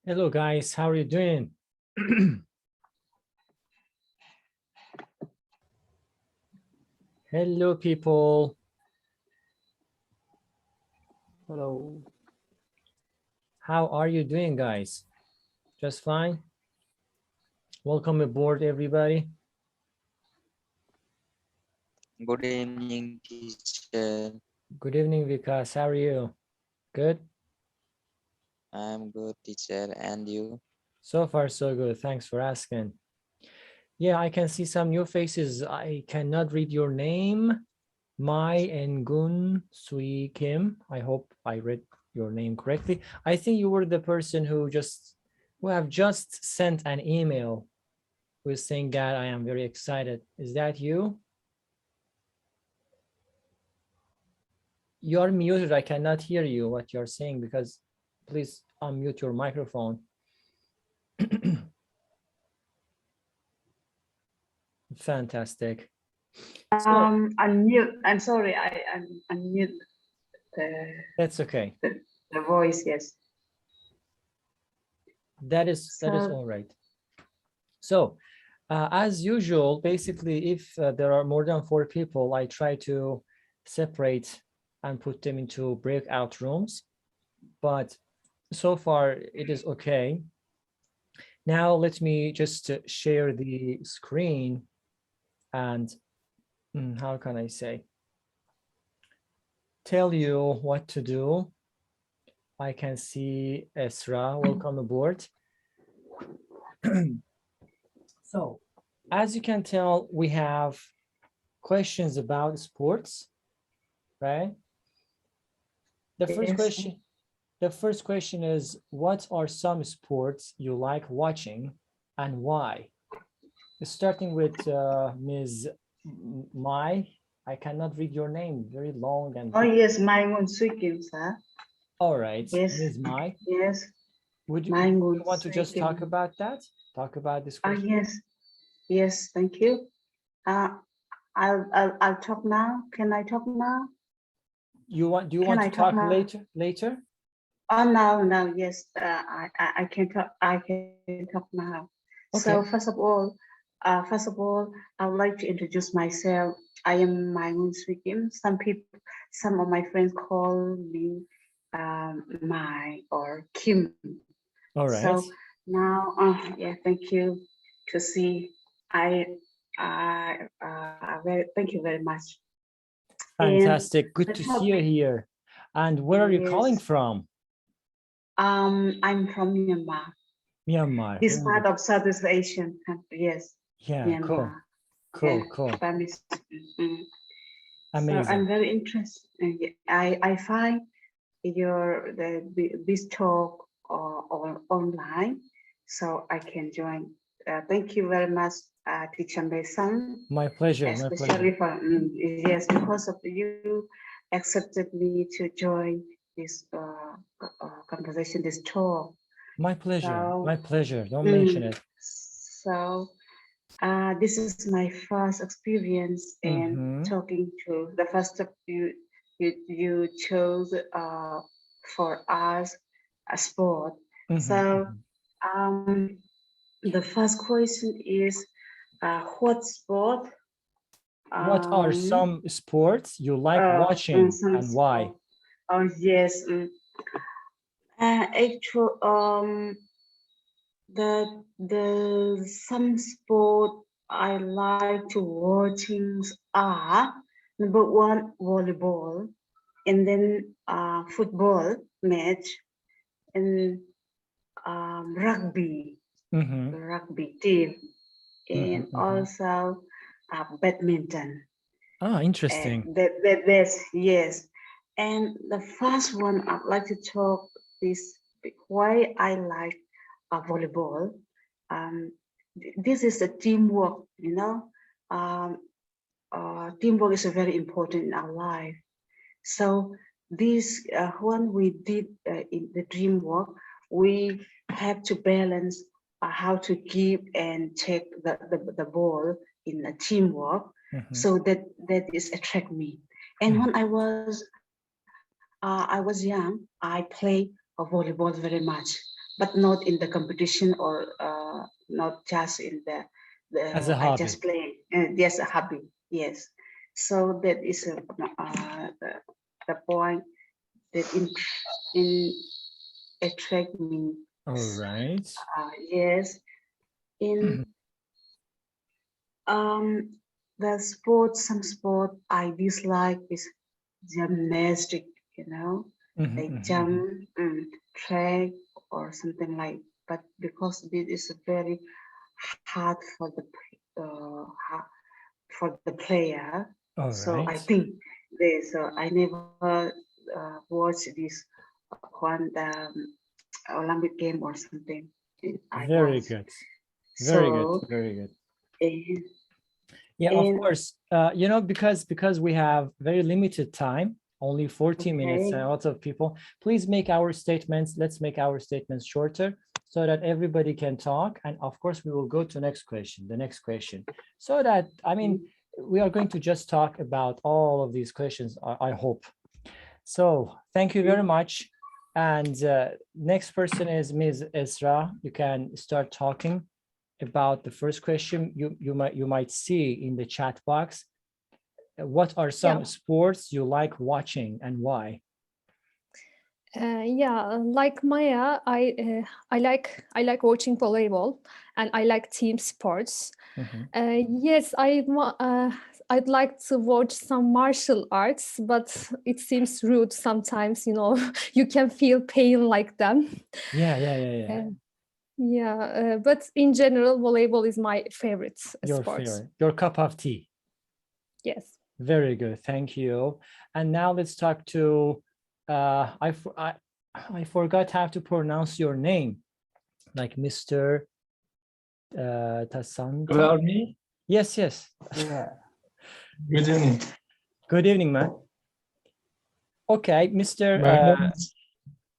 Hello guys, how are you doing? Hello people. Hello. How are you doing guys? Just fine? Welcome aboard everybody. Good evening, teacher. Good evening Vikas, how are you? Good? I'm good, teacher. And you? So far so good, thanks for asking. Yeah, I can see some new faces. I cannot read your name. Mai and Gun Sui Kim. I hope I read your name correctly. I think you were the person who have just sent an email with saying that I am very excited. Is that you? You're muted. I cannot hear you what you're saying because please unmute your microphone. Fantastic. So Unmute. I'm sorry. I unmute that's okay. the voice. Yes. That is So all right. So as usual, basically, if there are more than 4 people, I try to separate and put them into breakout rooms. But so far, it is okay. Now, let me just share the screen and how can I say? Tell you what to do. I can see Esra, welcome aboard. So, as you can tell, we have questions about sports, right? The first question is, what are some sports you like watching and why? Starting with Ms. Mai. I cannot read your name, very long and yes, Maingun Suikim, sir. all right. Yes. Ms. Mai. Yes. Would you want to just talk about that? Talk about this question? Yes. Yes. Thank you. I'll talk now. Can I talk now? Do you want to talk later? Oh no. Yes. I can talk. I can talk now. Okay. So first of all, I would like to introduce myself. I am Maingun Suikim. Some of my friends call me Mai or Kim. All right. So now, yeah, thank you to see. Thank you very much. Fantastic. Good to see you here. And where are you calling from? I'm from Myanmar. Myanmar. This part of Southeast Asian country, yes. Yeah, Myanmar. Cool. Amazing. So I'm very interested. I find this talk online, so I can join. Thank you very much, Teacher Meysam. My pleasure. Especially for yes, because of you accepted me to join this conversation, this talk. My pleasure. So, my pleasure. Don't mention it. So, this is my first experience in talking to the first of you. You chose for us a sport. So, the first question is, what sport? What are some sports you like watching and why? Oh yes. Actually, the some sport I like to watching are number one, volleyball, and then football match, and rugby team, and also badminton. Interesting. That's yes. And the first one I'd like to talk is why I like volleyball. This is a teamwork, you know. Teamwork is very important in our life. So this when we did in the teamwork, we have to balance how to give and take the ball in a teamwork. So that is attract me. And when I was young, I played volleyball very much. but not in the competition or not just in As a I hobby. just play. Yes, a hobby. Yes. So that is the point that in attract me. All right. Yes. In the sport, some sport I dislike is gymnastic, like jump, track, or something like. But because this is very hard for the player, All so I right. think this. I never watch this one Olympic game or something. I Very watch. good. Very good. So Very good. and, Yeah, of and course. Because we have very limited time, only 40 minutes, and okay. a lot of people, please make our statements. Let's make our statements shorter so that everybody can talk. And of course, we will go to the next question. So that, I mean, we are going to just talk about all of these questions, I hope. So thank you very much. And next person is Ms. Esra. You can start talking about the first question. You might see in the chat box. What are some Yeah. sports you like watching and why? Yeah, like Maya, I like watching volleyball, and I like team sports. Yes, I'd like to watch some martial arts, but it seems rude sometimes. You can feel pain like them. Yeah. Yeah, but in general, volleyball is my favorite Your sport. favorite, your cup of tea. Yes. Very good, thank you. And now let's talk to, I forgot how to pronounce your name, like Mr. Tasanta. About me? Yes. Yeah. Good evening. Good evening, man. Okay, Mr. My name is,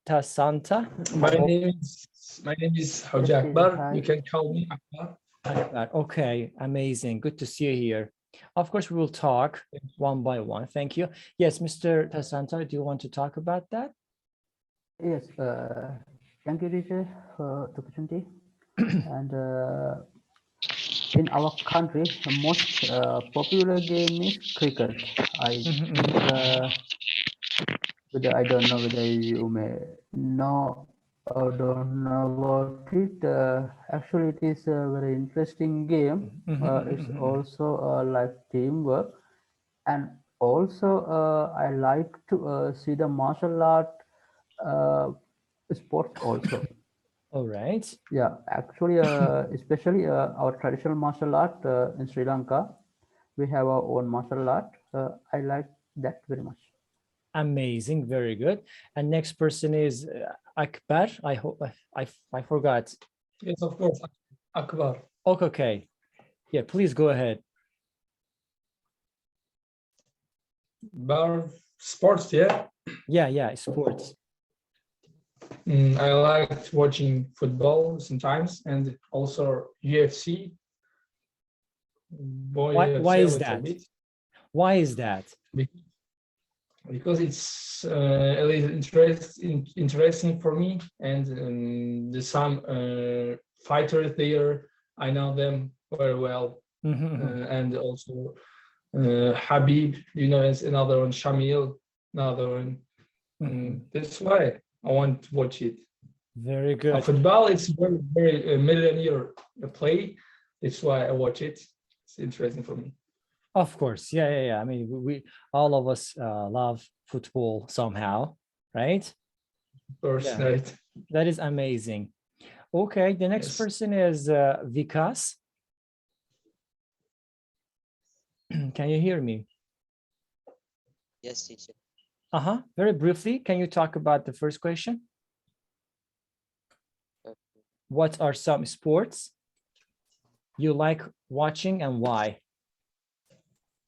Tasanta. my name is Hoja Akbar. Hi. You can call me Akbar. Okay, amazing. Good to see you here. Of course, we will talk one by one. Thank you. Yes, Mr. Tasanta, do you want to talk about that? Yes, thank you, teacher, for the opportunity. And in our country, the most popular game is cricket. I think, whether I don't know whether you may know or don't know about it. Actually, it is a very interesting game. It's also like teamwork, and also I like to see the martial art sports also. All right. Yeah, actually, especially our traditional martial art in Sri Lanka, we have our own martial art. I like that very much. Amazing, very good. And next person is Akbar. I hope I forgot. Yes, of course, Akbar. Okay. Yeah, please go ahead. Bar sports, yeah. Yeah, sports. I liked watching football sometimes and also UFC. Why is that? Why is that? Because it's a little interesting for me, and some fighters there, I know them very well, and also Habib, is another one, Shamil, another one. That's why I want to watch it. Very good. Football, it's very, very millionaire play. That's why I watch it. It's interesting for me. Of course, yeah. I mean, we all of us love football somehow, right? Of course, Yeah. right. That is amazing. Okay, the next person is Vikas. Can you hear me? Yes, teacher. Very briefly, can you talk about the first question? What are some sports you like watching and why?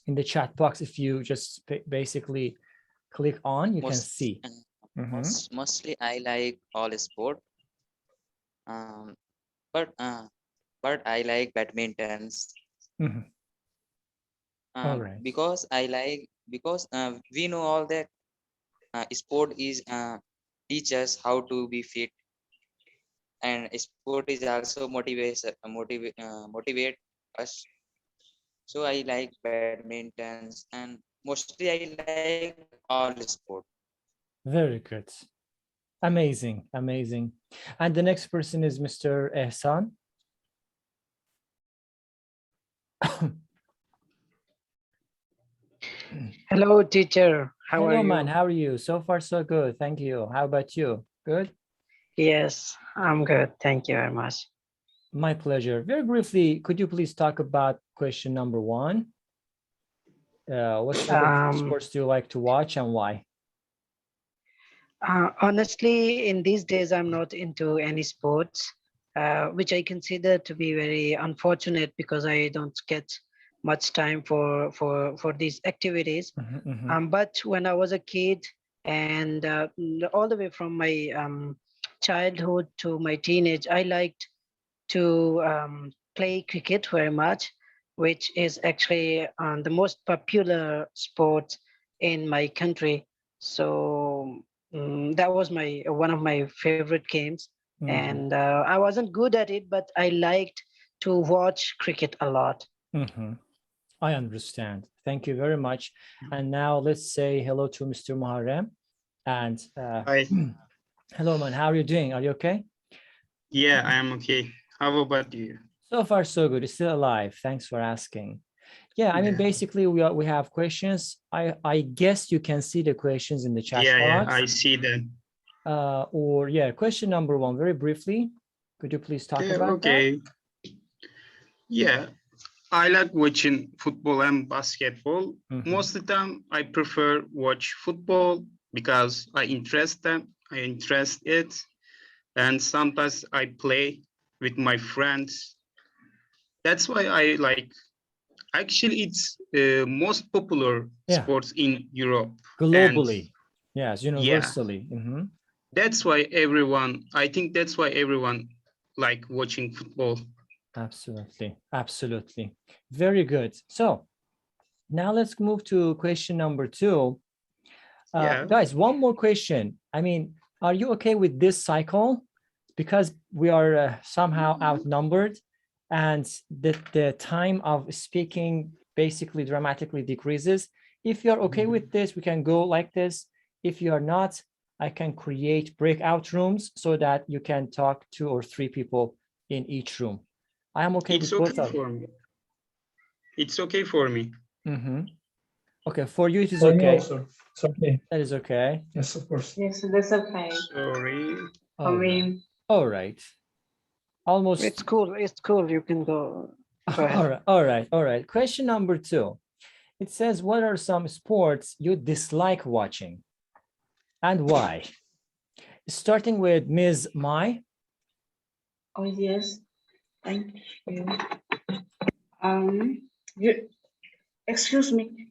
In the chat box, if you just basically click on, you can see. Mostly I like all sport. But I like badmintons. All right. Because we know all that sport is teach us how to be fit, and sport is also motivate us. So I like badmintons and mostly I like all sport. Very good. Amazing, amazing. And the next person is Mr. Ehsan. Hello, teacher. How Hello, are man. you? How are you? So far, so good. Thank you. How about you? Good? Yes, I'm good. Thank you very much. My pleasure. Very briefly, could you please talk about question number one? What sort of sports do you like to watch and why? Honestly, in these days, I'm not into any sports, which I consider to be very unfortunate because I don't get much time for these activities. But when I was a kid and all the way from my childhood to my teenage, I liked to play cricket very much, which is actually the most popular sport in my country. So that was my one of my favorite games, and I wasn't good at it, but I liked to watch cricket a lot. I understand. Thank you very much. And now let's say hello to Mr. Muharrem. And Hi. hello, man. How are you doing? Are you okay? Yeah, I am okay. How about you? So far, so good. You're still alive. Thanks for asking. Yeah, I mean, Yeah. basically, we have questions. I guess you can see the questions in the chat Yeah, box. I see that. Or yeah, question number one, very briefly. Could you please talk about that? Okay. Yeah, I like watching football and basketball. Most of the time, I prefer watch football because I interest it, and sometimes I play with my friends. That's why I like. Actually, it's most popular sports in Europe. Globally, yes, Yeah, universally. that's why I think that's why everyone like watching football. Absolutely, absolutely. Very good. So now let's move to question number two. Guys, one more question. I mean, are you okay with this cycle? Because we are somehow outnumbered and the time of speaking basically dramatically decreases. If you're okay with this, we can go like this. If you are not, I can create breakout rooms so that you can talk 2 or 3 people in each room. I am okay with both of me. It's okay for me. Okay, for you it is For me okay. also, it's okay. That is okay. Yes, of course. Yes, that's okay. Sorry. All right. Almost. It's cool. It's cool. You can go. Go ahead. All right. Question number two. It says, what are some sports you dislike watching and why? Starting with Ms. Mai. Oh, yes. Thank you. Excuse me.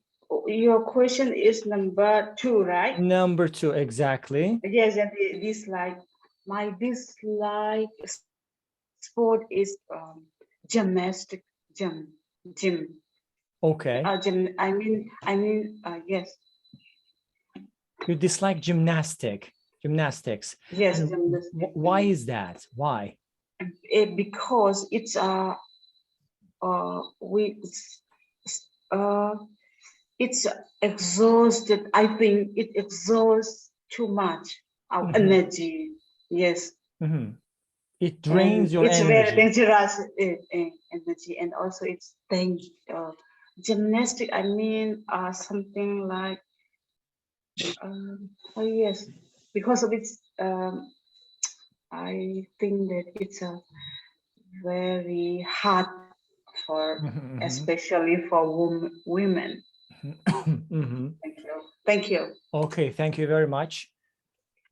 Your question is number two, right? Number two, exactly. Yes, and dislike. My dislike sport is gymnastic, gym. Okay. Yes. You dislike gymnastics. Yes, and gymnastics. Why is that? Why? Because it's it's exhausted. I think it exhausts too much our energy. Yes. It drains your it's energy. It's very dangerous energy, and also it's gymnastic. I mean, something like oh yes, because of its I think that it's a very hard for especially for women. Thank you. Okay, thank you very much.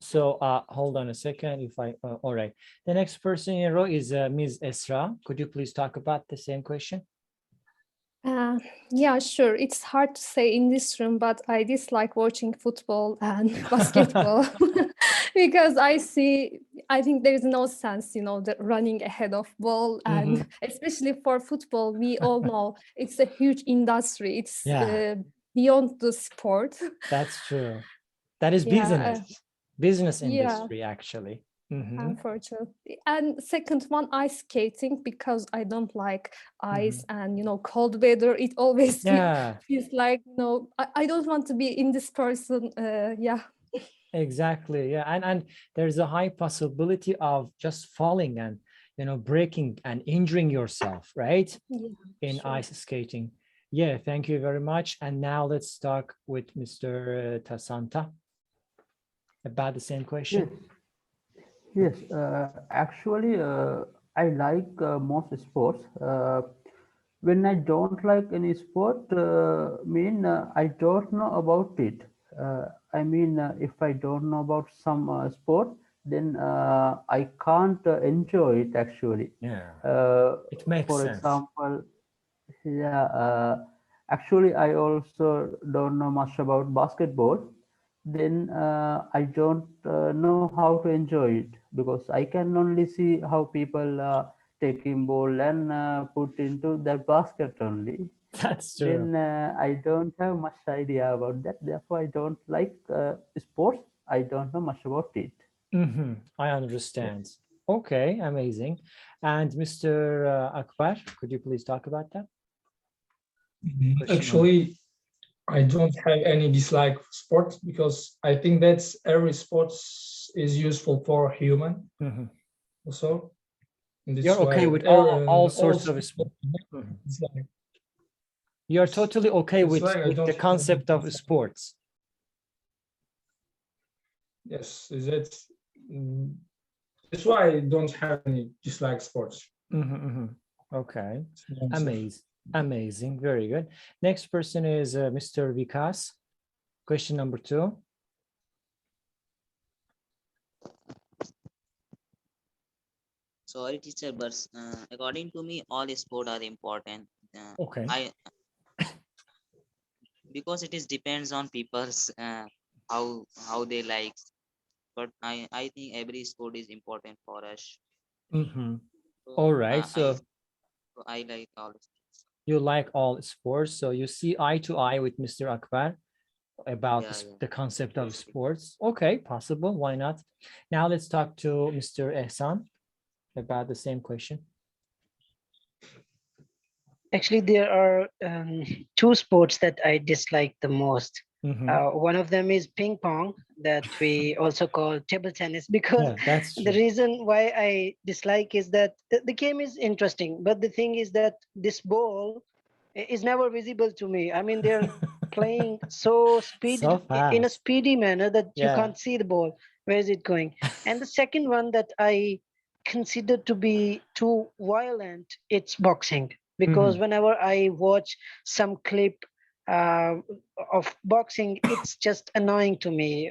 So hold on a second. If I all right, the next person in a row is Ms. Esra. Could you please talk about the same question? Yeah, sure. It's hard to say in this room, but I dislike watching football and basketball because I think there's no sense, the running ahead of ball. And especially for football, we all know it's a huge industry. It's beyond the sport. That's true. That is business industry, actually. unfortunately. And second one, ice skating, because I don't like ice and cold weather. It always Yeah, feels like I don't want to be in this person. Yeah. exactly. Yeah, and there's a high possibility of just falling and breaking and injuring yourself, right? Yeah, In sure. ice skating. Yeah, thank you very much. And now let's talk with Mr. Tasanta about the same question. Yes, actually, I like most sports. When I don't like any sport, I don't know about it. If I don't know about some sport, then I can't enjoy it actually. Yeah, it makes For sense. example, yeah, actually, I also don't know much about basketball. Then I don't know how to enjoy it because I can only see how people taking ball and put into that basket only. That's true. Then I don't have much idea about that. Therefore, I don't like sports. I don't know much about it. I understand. Okay, amazing. And Mr. Akbar, could you please talk about that? Question number- Actually, I don't have any dislike for sports because I think that every sports is useful for human also. And it's You're okay why with all sorts of sports. sports. You're totally okay It's with, like I with don't the have concept any of dislike. sports. Yes, that's why I don't have any dislike sports. Okay, Yeah, amazing, very good. Next person is Mr. Vikas. Question number 2. Sorry, teacher, but according to me, all sport are important. Okay. Because it is depends on people's how they like. But I think every sport is important for us. So, All right, so I like all. you like all sports, so you see eye to eye with Mr. Akbar about Yeah, the concept of sports. Okay, possible, why not? Now let's talk to Mr. Ehsan about the same question. Actually, there are two sports that I dislike the most. One of them is ping pong, that we also call table tennis, because Yeah, that's the true. reason why I dislike is that the game is interesting, but the thing is that this ball is never visible to me. I mean, they're playing so So in a fast. speedy manner that you Yeah. can't see the ball. Where is it going? And the second one that I consider to be too violent, it's boxing. Because whenever I watch some clip uh, of boxing, it's just annoying to me.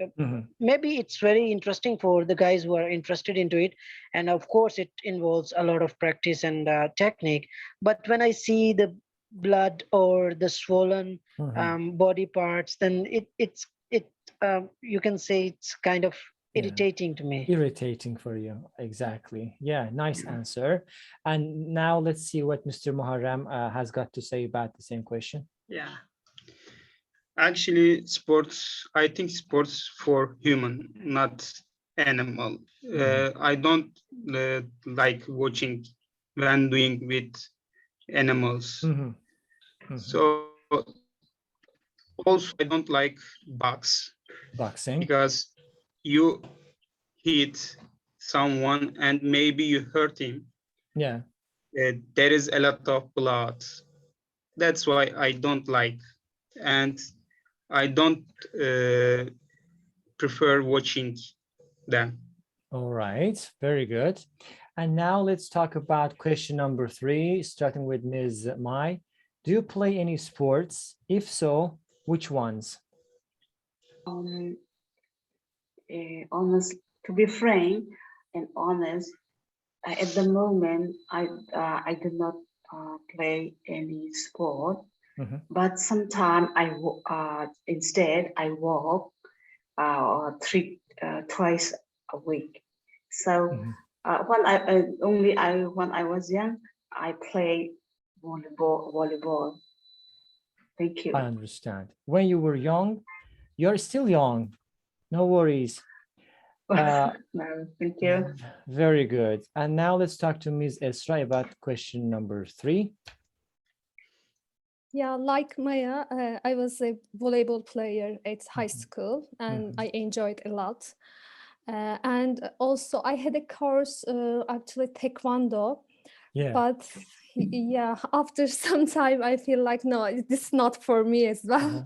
Maybe it's very interesting for the guys who are interested into it, and of course it involves a lot of practice and technique. But when I see the blood or the swollen body parts, then you can say it's kind of irritating to me. Irritating for you, exactly. Yeah, nice answer. And now let's see what Mr. Muharram has got to say about the same question. Yeah. Actually, I think sports for human, not animal. I don't like watching when doing with animals. So also I don't like boxing because you hit someone and maybe you hurt him. Yeah. There is a lot of blood. That's why I don't like, and I don't prefer watching them. All right, very good. And now let's talk about question number 3, starting with Ms. Mai. Do you play any sports? If so, which ones? Honest, to be frank and honest, at the moment, I do not play any sport, but sometimes instead I walk twice a week. So when I was young, I played volleyball. Thank you. I understand. When you were young, you're still young. No worries. No, thank you. Very good. And now let's talk to Ms. Esra about question number 3. Yeah, like Maya, I was a volleyball player at high school and I enjoyed a lot. And also I had a course, actually taekwondo, Yeah. but yeah, after some time I feel like, no, this is not for me as well.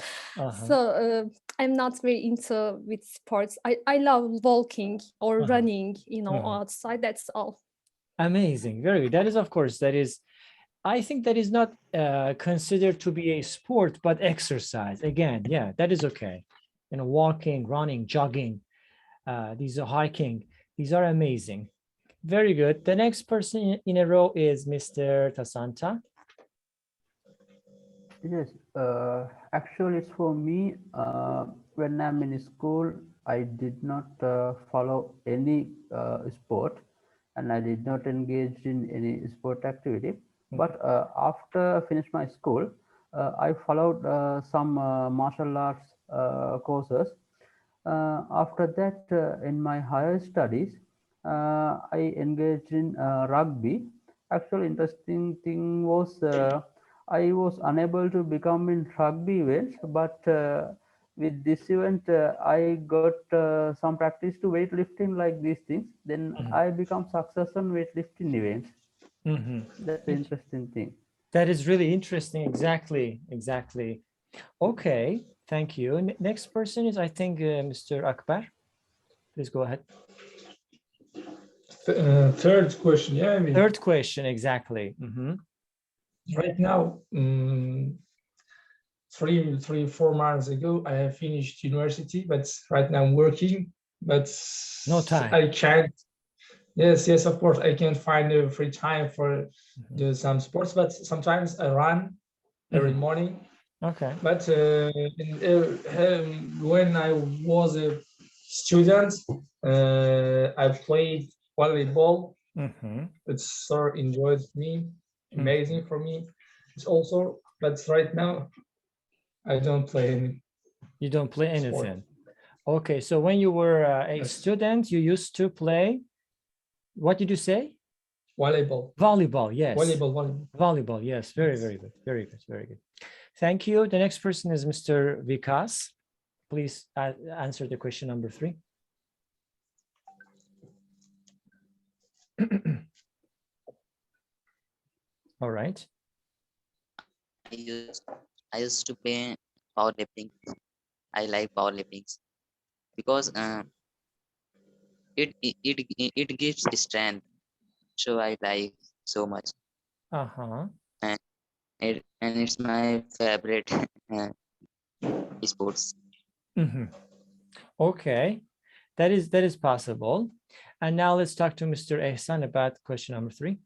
So I'm not very into with sports. I love walking or running, you know, outside, that's all. Amazing. Very good. That is, of course, that is, I think that is not considered to be a sport, but exercise. Again, yeah, that is okay. You know, walking, running, jogging, these are hiking. These are amazing. Very good. The next person in a row is Mr. Tasanta. Yes, actually, it's for me. When I'm in school, I did not follow any sport, and I did not engage in any sport activity. But after I finished my school, I followed some martial arts courses. After that, in my higher studies, I engaged in rugby. Actually, interesting thing was I was unable to become in rugby events, but with this event, I got some practice to weightlifting like these things. Then I become success on weightlifting events. That's the interesting thing. That is really interesting. Exactly. Exactly. Okay. Thank you. Next person is, I think, Mr. Akbar. Please go ahead. Third question. Yeah, I mean, Third question. Exactly. right now, 4 months ago, I have finished university, but right now I'm working, but No time. I can't. Yes, of course, I can find a free time for do some sports, but sometimes I run every morning. Okay. But when I was a student, I played volleyball. It's so enjoyed me, amazing for me. It's also, but right now I don't play any. You don't play anything. Sport. Okay, so when you were a student, you used to play, what did you say? Volleyball. Volleyball, yes. Volleyball. Yes. Very, very good. Very good. Very good. Thank you. The next person is Mr. Vikas. Please answer the question number 3. All right. I used to play powerlifting. I like powerlifting because it gives strength. So I like so much. And it's my favorite sports. Okay, that is possible. And now let's talk to Mr. Ehsan about question number 3.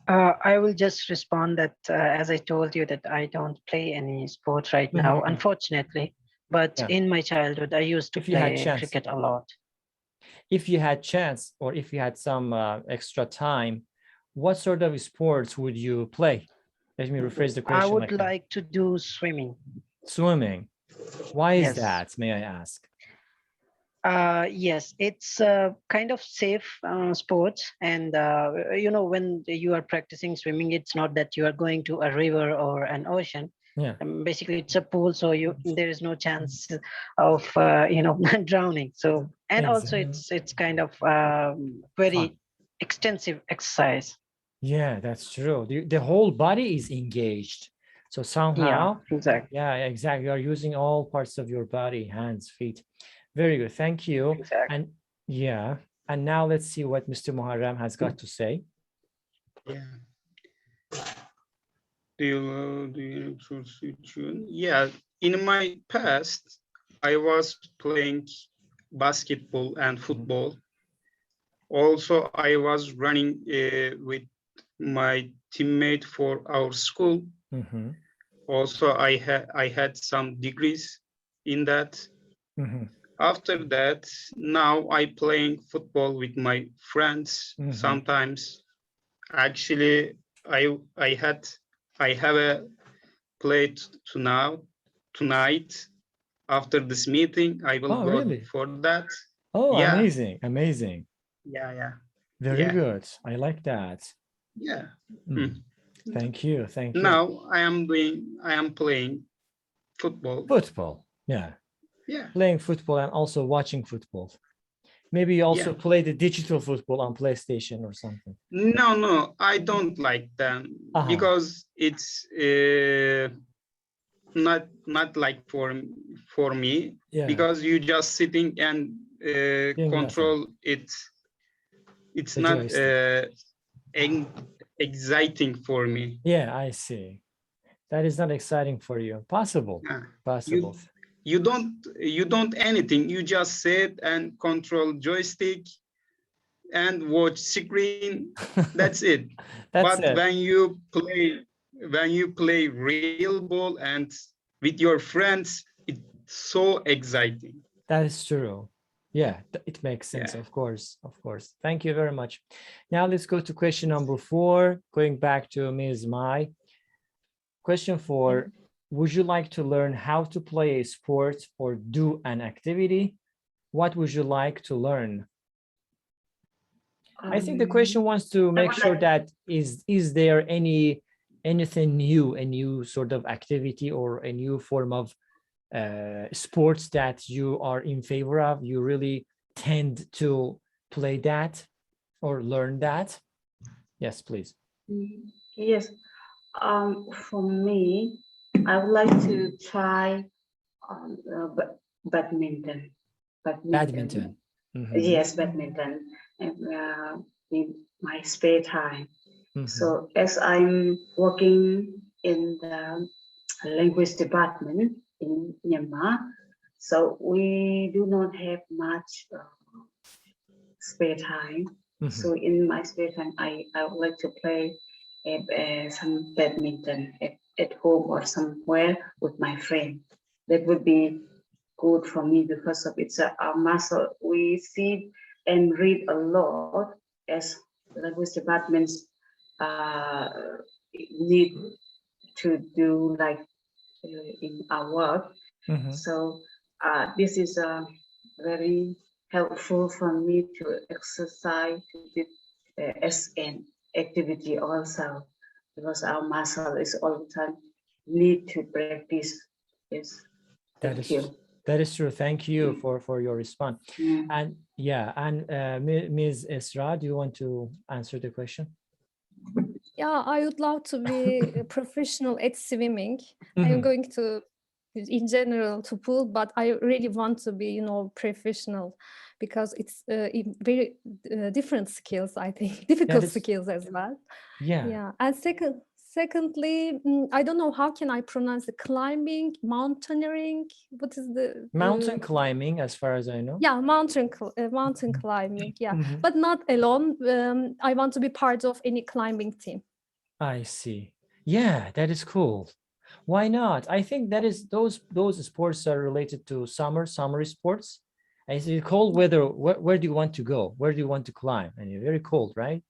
I will just respond that as I told you that I don't play any sport right now, unfortunately. But in my childhood, I used to play cricket a lot. If you had chance, or if you had some extra time, what sort of sports would you play? Let me rephrase the question. I would like to do swimming. Swimming. Why is Yes. that, may I ask? Yes, it's a kind of safe sport, and you know, when you are practicing swimming, it's not that you are going to a river or an ocean. Yeah. Basically, it's a pool, so there is no chance of you know, drowning. So, and also it's kind of very Fun. extensive exercise. Yeah, that's true. The whole body is engaged. So somehow, Yeah, exactly. Yeah, exactly. You are using all parts of your body, hands, feet. Very good. Thank you. Exactly. And yeah, and now let's see what Mr. Muharram has got to say. Yeah. Do you situation? Yeah, in my past, I was playing basketball and football. Also, I was running with my teammate for our school. Also, I had some degrees in that. After that, now I playing football with my friends sometimes. Actually, I have a play tonight. after this meeting, I will Oh, go really? for that. Oh, Yeah, amazing, amazing. yeah. Very Yeah. good. I like that. Yeah. Mm. Thank you, thank you. Now I am playing football. Football, yeah. Yeah. Playing football and also watching football. Maybe you also Yeah. play the digital football on PlayStation or something. No, I don't like them because it's not like for me, Yeah. because you just sitting and Doing control it. It's The not joystick. exciting for me. Yeah, I see. That is not exciting for you. Possible. Possible. You don't anything. You just sit and control joystick and watch screen. That's it. That's But it. when you play real ball and with your friends, it's so exciting. That is true. Yeah, it makes sense. Yeah. Of course, of course. Thank you very much. Now let's go to question number 4, going back to Ms. Mai. Question 4, would you like to learn how to play a sport or do an activity? What would you like to learn? I think the question wants to make sure that is there anything new, a new sort of activity or a new form of sports that you are in favor of, you really tend to play that or learn that? Yes, please. Yes. For me, I would like to try badminton. Badminton. Yes, badminton. In my spare time. So as I'm working in the language department in Myanmar, so we do not have much spare time. So in my spare time, I would like to play some badminton at home or somewhere with my friend. That would be good for me because of it's a muscle. We see and read a lot as language departments need to do like in our work. So this is very helpful for me to exercise as an activity also, because our muscle is all the time need to practice. Yes. Thank you. That is true. Thank you for your response. And yeah, and Ms. Esra, do you want to answer the question? Yeah, I would love to be a professional at swimming. I'm going to, in general, to pool, but I really want to be, professional, because it's very different skills, I think, difficult skills as well. Yeah. And secondly, I don't know, how can I pronounce the climbing, mountaineering? What is the mountain climbing, as far as I know? Yeah, mountain climbing. Yeah, but not alone. I want to be part of any climbing team. I see. Yeah, that is cool. Why not? I think that is those sports are related to summer sports. I see cold weather. Where do you want to go? Where do you want to climb? And you're very cold, right?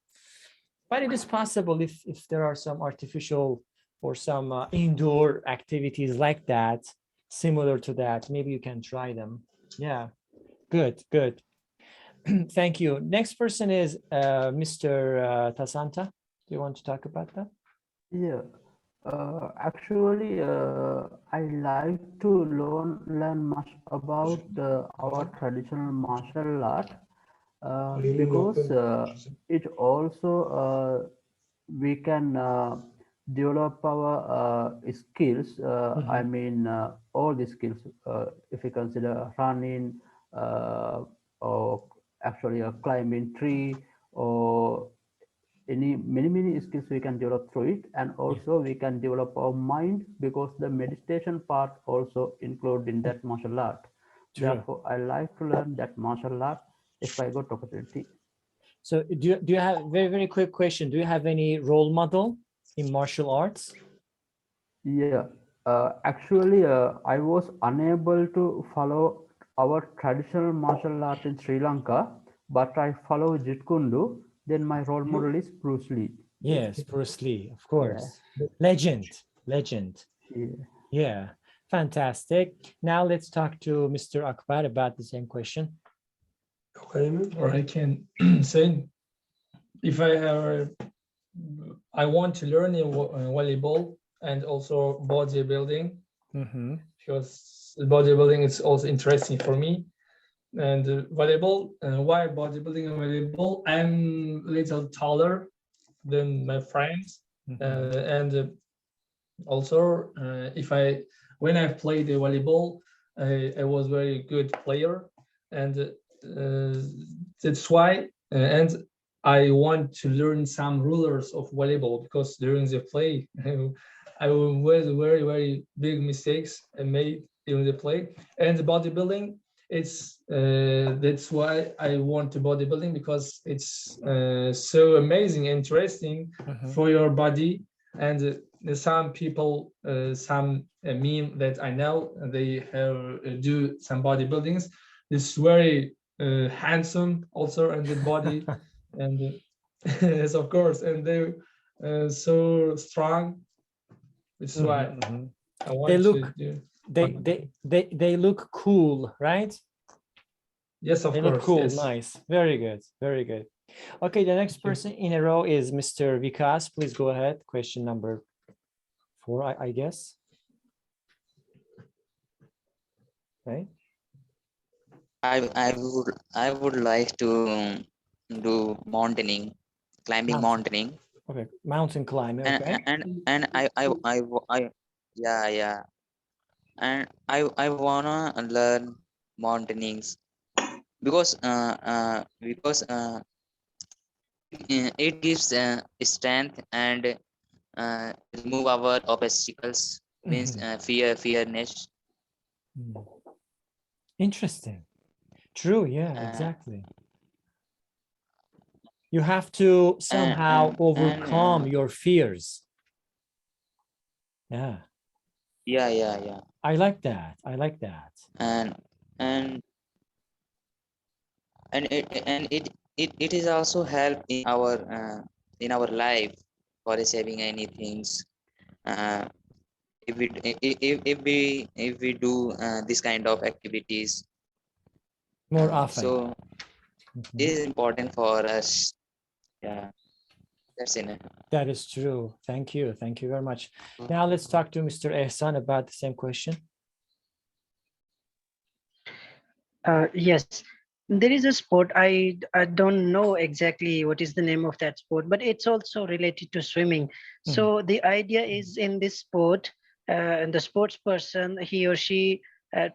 But it is possible if there are some artificial or some indoor activities like that, similar to that, maybe you can try them. Yeah, good. Thank you. Next person is Mr. Tasanta. Do you want to talk about that? Yeah, actually, I like to learn much about our traditional martial art because it also we can develop our skills. I mean, all the skills. If you consider running, or actually climbing tree, or many skills we can develop through it, and also we can develop our mind, because the meditation part also included in that martial art. Therefore, I like to learn that martial art if I got opportunity. So do you have, very quick question, do you have any role model in martial arts? Yeah, actually, I was unable to follow our traditional martial art in Sri Lanka, but I follow Jeet Kune Do. Then my role model is Bruce Lee. Yes, Bruce Lee, of course. Yeah. Legend. Yeah. Yeah, Fantastic. Now let's talk to Mr. Akbar about the same question. Or I can say, if I want to learn volleyball and also bodybuilding, because bodybuilding is also interesting for me. And volleyball, why bodybuilding and volleyball? I'm a little taller than my friends, and also when I played the volleyball, I was very good player, and that's why. And I want to learn some rulers of volleyball, because during the play, I was very big mistakes I made during the play. And the bodybuilding, it's that's why I want to bodybuilding, because it's so amazing, interesting for your body. And some people, some meme that I know, they have do some bodybuildings. It's very handsome also in the body, and yes, of course, and they're so strong. It's why I want They look, to do. they look cool, right? Yes, of They course. look cool. Yes. Nice. Very good. Very good. Okay, the next person in a row is Mr. Vikas. Please go ahead. Question number 4, I guess. Right. I would like to do mountaineering, climbing mountaineering. Okay, mountain climbing. Okay. And I yeah, and I wanna learn mountaineering because it gives strength and remove our obstacles, means fearness. Interesting. True. Yeah, exactly. You have to somehow overcome your fears. Yeah. Yeah. I like that. I like that. And it is also help in our life for saving anything. If we do this kind of activities More often. so it is important for us. Yeah, that's it. That is true. Thank you. Thank you very much. Now let's talk to Mr. Ehsan about the same question. Yes, there is a sport. I don't know exactly what is the name of that sport, but it's also related to swimming. So the idea is in this sport, and the sports person, he or she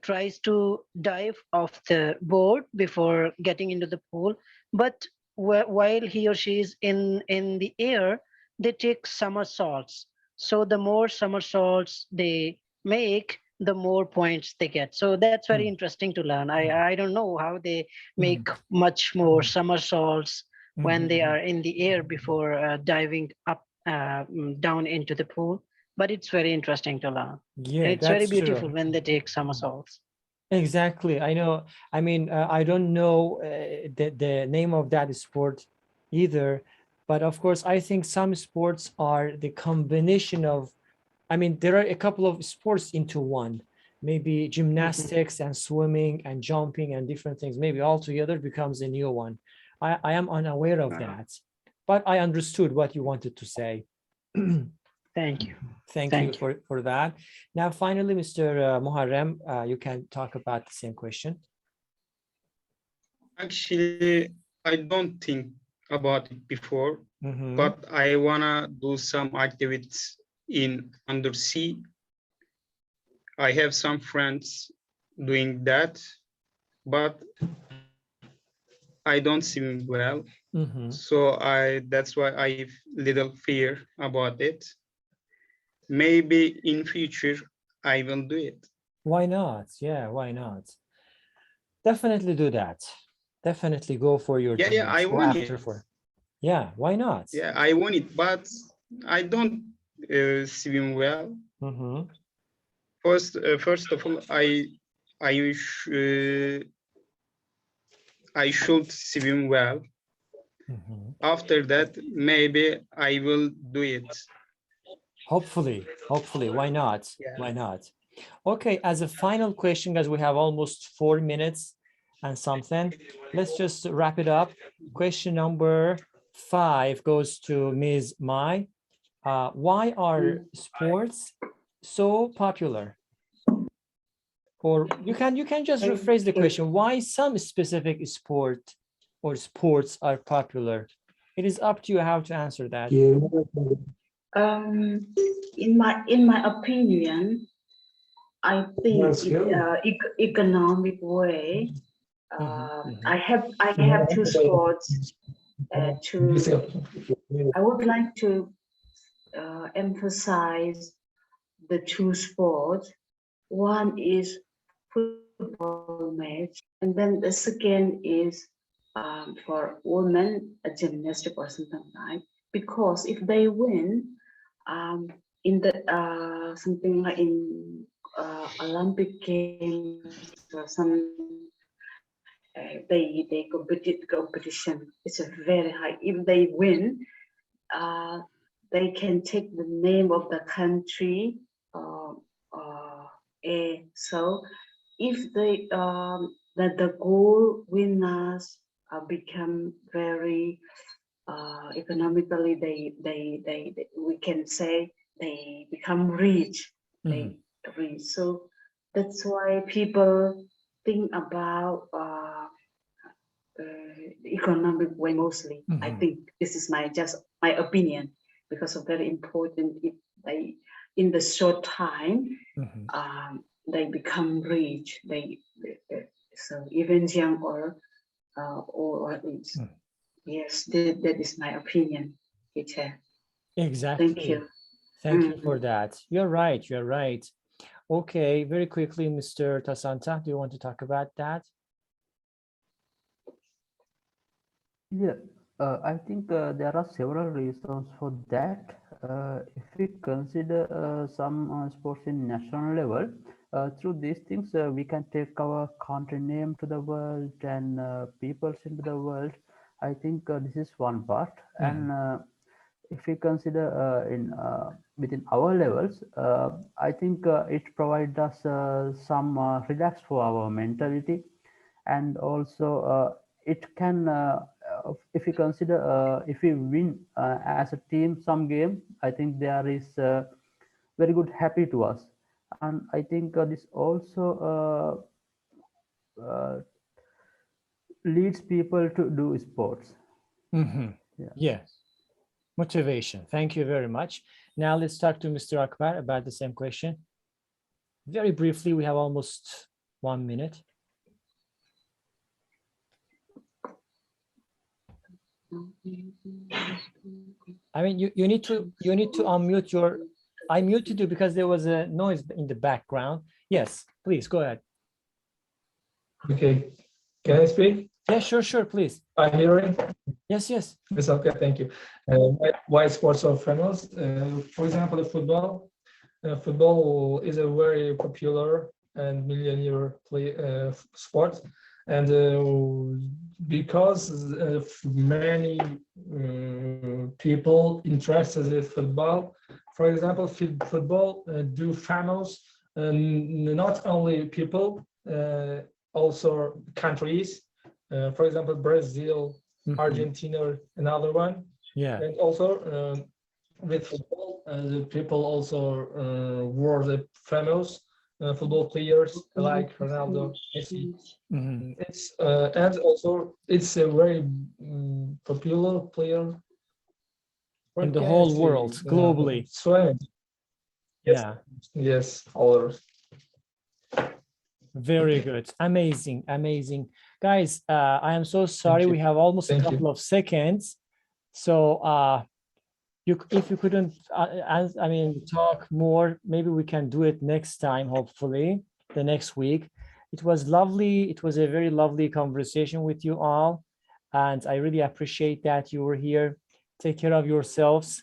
tries to dive off the board before getting into the pool, but while he or she is in the air, they take somersaults. So the more somersaults they make, the more points they get. So that's very interesting to learn. I don't know how they make much more somersaults when they are in the air before diving up down into the pool, but it's very interesting to learn. Yeah, And it's very that's beautiful true. when they take somersaults. Exactly. I know. I mean, I don't know the name of that sport either, but of course, I think some sports are the combination of, I mean, there are a couple of sports into one, maybe gymnastics and swimming and jumping and different things, maybe all together becomes a new one. I am unaware of that, but I understood what you wanted to say. Thank you. Thank you for that. Now, finally, Mr. Muharrem, you can talk about the same question. Actually, I don't think about it before, but I wanna do some activities in undersea. I have some friends doing that, but I don't swim well. So that's why I little fear about it. Maybe in future I will do it. Why not? Yeah, why not? Definitely do that. Definitely go for your dreams. Yeah, I go want after it. for. Yeah, why not? Yeah, I want it, but I don't swim well. First of all, I should swim well. After that, maybe I will do it. Hopefully, why not? Yeah. Why not? Okay, as a final question, guys, we have almost 4 minutes and something. Let's just wrap it up. Question number 5 goes to Ms. Mai. Why are sports so popular? Or you can just rephrase the question. Why some specific sport or sports are popular? It is up to you how to answer that. In my opinion, I think economic way. I have two sports to. I would like to emphasize the two sports. One is football match, and then the second is for women a gymnastic or something like. Because if they win, in the something like in Olympic games or some they competition. It's a very high. If they win, they can take the name of the country. So if they that the goal winners become very economically, they we can say they become rich. They rich. So that's why people think about the economic way mostly. I think this is my opinion, because of very important. If they in the short time they become rich, so even young or at least. Yes, that is my opinion, teacher. Exactly. Thank you. Thank you for that. You're right. You're right. Okay, very quickly, Mr. Tasanta, do you want to talk about that? Yeah, I think there are several reasons for that. If we consider some sports in national level, through these things we can take our country name to the world and peoples into the world. I think this is one part. And if we consider in within our levels, I think it provides us some relax for our mentality, and also it can if we consider if we win as a team some game, I think there is very good happy to us. And I think this also leads people to do sports. Yes, motivation. Thank you very much. Now let's talk to Mr. Akbar about the same question. Very briefly, we have almost 1 minute. I mean, you need to unmute your. I muted you because there was a noise in the background. Yes, please go ahead. Okay, can I speak? Yeah, sure, please. I'm hearing. Yes. It's okay, thank you. Why sports are famous? For example, the football. Football is a very popular and millionaire sport, and because of many people interested in football, for example, football do famous not only people, also countries. For example, Brazil, Argentina, another one. Yeah. And also with football, the people also were the famous football players like Ronaldo, Messi. It's and also it's a very popular player in the whole world, globally. Yes, yes, all. Very good, amazing, guys. I am so sorry, we have almost a couple of seconds, so if you couldn't talk more, maybe we can do it next time, hopefully the next week. It was lovely. It was a very lovely conversation with you all, and I really appreciate that you were here. Take care of yourselves.